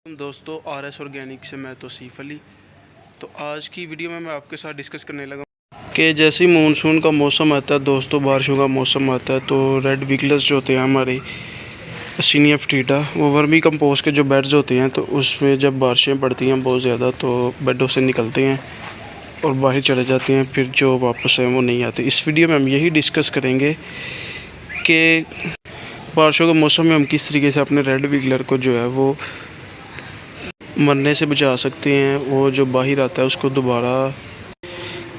दोस्तों RS organic से मैं तौसीफ़ अली। तो आज की वीडियो में मैं आपके साथ डिस्कस करने लगा कि जैसे ही मानसून का मौसम आता है दोस्तों, बारिशों का मौसम आता है, तो रेड विगलर्स जो होते हैं हमारे असिनिया फटीडा, वो वर्मी कंपोस्ट के जो बेड्स होते हैं, तो उसमें जब बारिशें पड़ती हैं बहुत ज़्यादा तो बेडों से निकलते हैं और बाहर चले जाते हैं, फिर जो वापस हैं वो नहीं आते। इस वीडियो में हम यही डिस्कस करेंगे कि बारिशों के मौसम में हम किस तरीके से अपने रेड विगलर को जो है वो मरने से बचा सकते हैं, वो जो बाहर आता है उसको दोबारा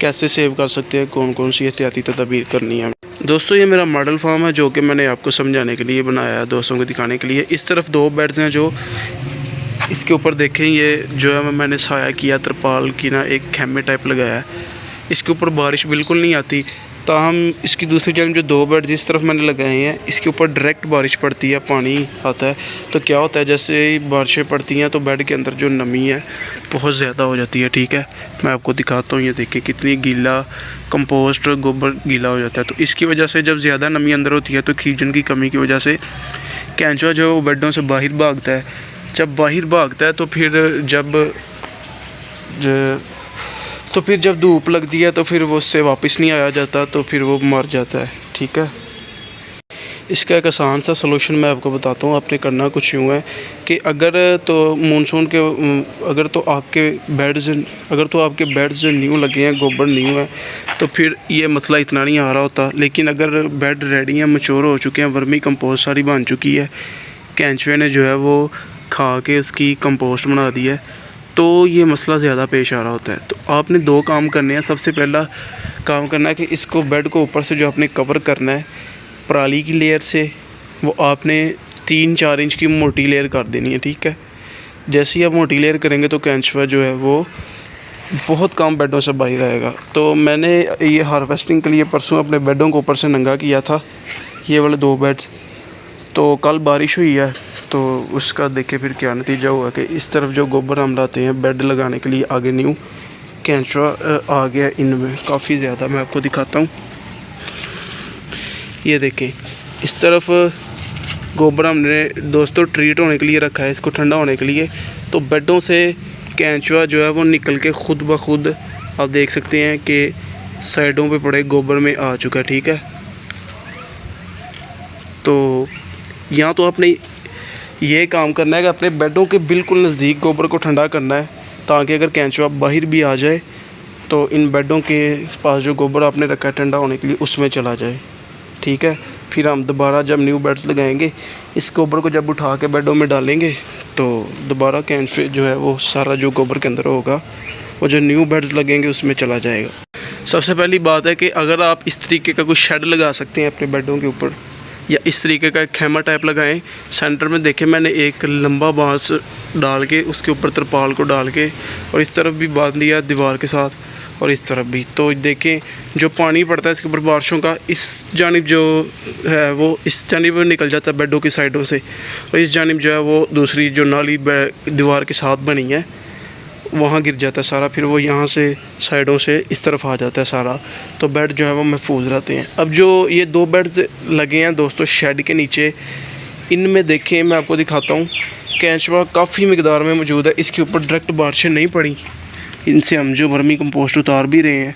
कैसे सेव कर सकते हैं, कौन कौन सी एहतियाती तदबीर करनी है। दोस्तों ये मेरा मॉडल फार्म है जो कि मैंने आपको समझाने के लिए बनाया है, दोस्तों को दिखाने के लिए। इस तरफ दो बेड्स हैं जो इसके ऊपर देखें, ये जो है मैंने साया किया, तरपाल की ना एक खेमे टाइप लगाया है। इसके ऊपर बारिश बिल्कुल नहीं आती, ताहम इसकी दूसरी जानब जो दो बेड जिस तरफ मैंने लगाए हैं इसके ऊपर डायरेक्ट बारिश पड़ती है, पानी आता है। तो क्या होता है, जैसे ही बारिशें पड़ती हैं तो बेड के अंदर जो नमी है बहुत ज़्यादा हो जाती है। ठीक है, मैं आपको दिखाता हूँ। ये देखिए कितनी गीला कंपोस्ट गोबर गीला हो जाता है। तो इसकी वजह से जब ज़्यादा नमी अंदर होती है तो ऑक्सीजन की कमी की वजह से कैंचुआ जो बेडों से बाहर भागता है। जब बाहर भागता है तो फिर जब धूप लगती है तो फिर वो उससे वापस नहीं आया जाता, तो फिर वो मर जाता है। ठीक है, इसका एक आसान सा सलूशन मैं आपको बताता हूँ। आपने करना कुछ यूँ है कि अगर तो आपके बेड्स न्यू लगे हैं, गोबर न्यू है, तो फिर ये मसला इतना नहीं आ रहा होता। लेकिन अगर बेड रेडी हैं, मैच्योर हो चुके हैं, वर्मी कंपोस्ट सारी बन चुकी है, कैंचुए ने जो है वो खा के उसकी कंपोस्ट बना दी है, तो ये मसला ज़्यादा पेश आ रहा होता है। तो आपने दो काम करने हैं। सबसे पहला काम करना है कि इसको बेड को ऊपर से जो आपने कवर करना है पराली की लेयर से, वो आपने 3-4 इंच की मोटी लेयर कर देनी है। ठीक है, जैसे ही आप मोटी लेयर करेंगे तो कैंचुआ जो है वो बहुत कम बेडों से बाहर आएगा। तो मैंने ये हार्वेस्टिंग के लिए परसों अपने बेडों को ऊपर से नंगा किया था, ये वाले दो बेड्स। तो कल बारिश हुई है तो उसका देखे फिर क्या नतीजा हुआ कि इस तरफ जो गोबर हम लाते हैं बेड लगाने के लिए, आगे न्यू कैंचुआ आ गया इनमें काफ़ी ज़्यादा। मैं आपको दिखाता हूँ, ये देखें इस तरफ गोबर हमने दोस्तों ट्रीट होने के लिए रखा है, इसको ठंडा होने के लिए। तो बेडों से कैंचुआ जो है वो निकल के खुद ब खुद आप देख सकते हैं कि साइडों पे पड़े गोबर में आ चुका है। ठीक है, तो यहाँ तो आपने ये काम करना है कि अपने बेडों के बिल्कुल नज़दीक गोबर को ठंडा करना है, ताकि अगर कैंचुआ बाहर भी आ जाए तो इन बेडों के पास जो गोबर आपने रखा है ठंडा होने के लिए उसमें चला जाए। ठीक है, फिर हम दोबारा जब न्यू बेड्स लगाएंगे इस गोबर को जब उठा के बेडों में डालेंगे तो दोबारा कैंचुए जो है वो सारा जो गोबर के अंदर होगा वो जो न्यू बेड्स लगेंगे उसमें चला जाएगा। सबसे पहली बात है कि अगर आप इस तरीके का कोई शेड लगा सकते हैं अपने बेडों के ऊपर, या इस तरीके का एक खेमा टाइप लगाएं। सेंटर में देखें मैंने एक लंबा बांस डाल के उसके ऊपर तरपाल को डाल के और इस तरफ भी बांध दिया दीवार के साथ और इस तरफ भी। तो देखें जो पानी पड़ता है इसके ऊपर बारिशों का, इस जानिब जो है वो इस जानिब निकल जाता है बेडों की साइडों से, और इस जानिब जो है वो दूसरी जो नाली दीवार के साथ बनी है वहाँ गिर जाता है सारा, फिर वो यहाँ से साइडों से इस तरफ आ जाता है सारा। तो बेड जो है वो महफूज रहते हैं। अब जो ये दो बेड्स लगे हैं दोस्तों शेड के नीचे, इनमें देखें मैं आपको दिखाता हूँ कैंचुआ काफ़ी मिकदार में मौजूद है। इसके ऊपर डायरेक्ट बारिशें नहीं पड़ी, इनसे हम जो वर्मी कंपोस्ट उतार भी रहे हैं।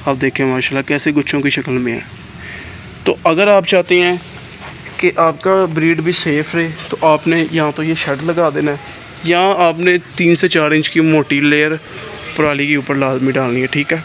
आप देखें माशाल्लाह कैसे गुच्छों की शक्ल में है। तो अगर आप चाहते हैं कि आपका ब्रीड भी सेफ़ रहे तो आपने यहाँ तो ये शेड लगा देना है, यहाँ आपने 3 से 4 इंच की मोटी लेयर पराली के ऊपर लाजमी डालनी है। ठीक है,